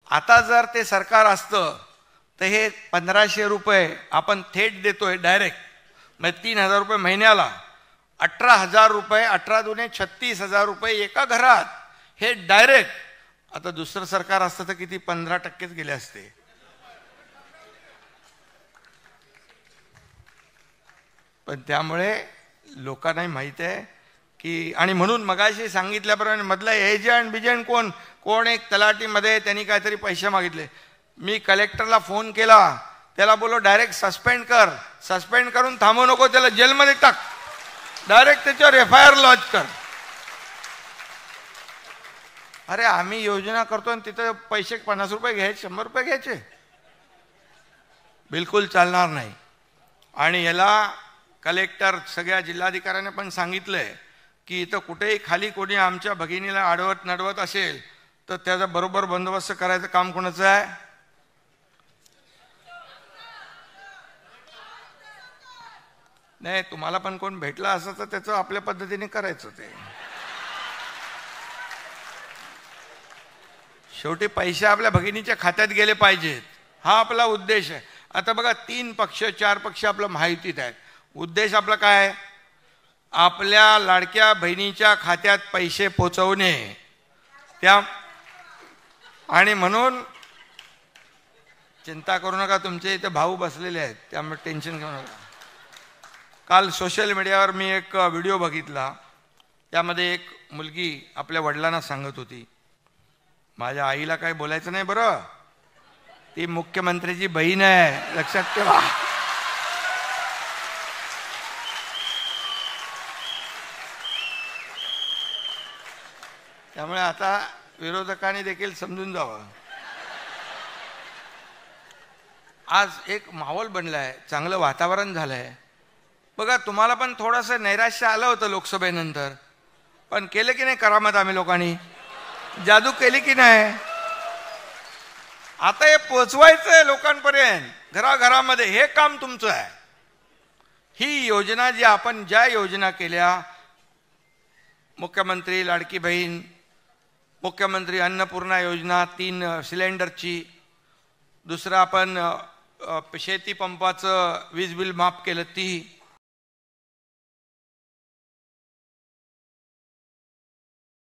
आता जर ते सरकार असतं तर हे 1500 रुपये आपण थेट देतोय डायरेक्ट, म्हणजे 3000 रुपये महिन्याला, 18,000 रुपये, 18 दुने 36,000 रुपये एका घरात, हे डायरेक्ट. आता दुसरं सरकार असतं तर किती 15%च गेले असते. पण त्यामुळे लोकांनाही माहिती आहे की, आणि म्हणून मगाशी सांगितल्याप्रमाणे मधला एजंट कोण एक तलाठीमध्ये त्यांनी काहीतरी पैसे मागितले. मी कलेक्टरला फोन केला, त्याला बोलो डायरेक्ट सस्पेंड कर, सस्पेंड करून थांबवू नको, त्याला जेलमध्ये टाक, डायरेक्ट त्याच्यावर FIR लॉन्च कर. अरे आम्ही योजना करतो आणि तिथं पैसे 50 रुपये घ्यायचे, 100 रुपये घ्यायचे, बिलकुल चालणार नाही. आणि याला कलेक्टर सगळ्या जिल्हाधिकाऱ्यांनी पण सांगितलंय की इथं कुठेही खाली कोणी आमच्या भगिनीला आडवत नडवत असेल तर त्याचा बरोबर बंदोबस्त करायचं काम कोणाचं आहे? नाही, तुम्हाला पण कोण भेटला असं तर त्याचं आपल्या पद्धतीने करायचं. ते शेवटी पैसे आपल्या भगिनीच्या खात्यात गेले पाहिजेत, हा आपला उद्देश आहे. आता बघा 3 पक्ष 4 पक्ष आपलं महायुतीत आहेत. उद्देश आपला काय? आपल्या लाडक्या बहिणीच्या खात्यात पैसे पोचवणे. त्या आणि म्हणून चिंता करू नका, तुमचे इथे भाऊ बसलेले आहेत, त्यामुळे टेन्शन घेऊ नका. काल सोशल मीडियावर मी एक व्हिडिओ बघितला, त्यामध्ये एक मुलगी आपल्या वडिलांना सांगत होती, माझ्या आईला काही बोलायचं नाही बरं, ती मुख्यमंत्र्याची बहीण आहे, लक्षात ठेवा. त्यामुळे आता विरोधकांनी देखील समजून जावं. आज एक माहोल बनलाय, चांगलं वातावरण झालंय. बघा तुम्हाला पण थोडंसं नैराश्य आलं होतं लोकसभेनंतर, पण केलं की नाही करामत? आम्ही लोकांनी जादू केली की नाही? आता हे पोचवायचंय लोकांपर्यंत, घराघरामध्ये, हे काम तुमचं आहे. ही योजना जी आपण ज्या योजना केल्या, मुख्यमंत्री लाडकी बहीण, मुख्यमंत्री अन्नपूर्णा योजना 3 सिलेंडरची, दुसरं आपण शेती पंपाचं वीज बिल माफ केलं ती,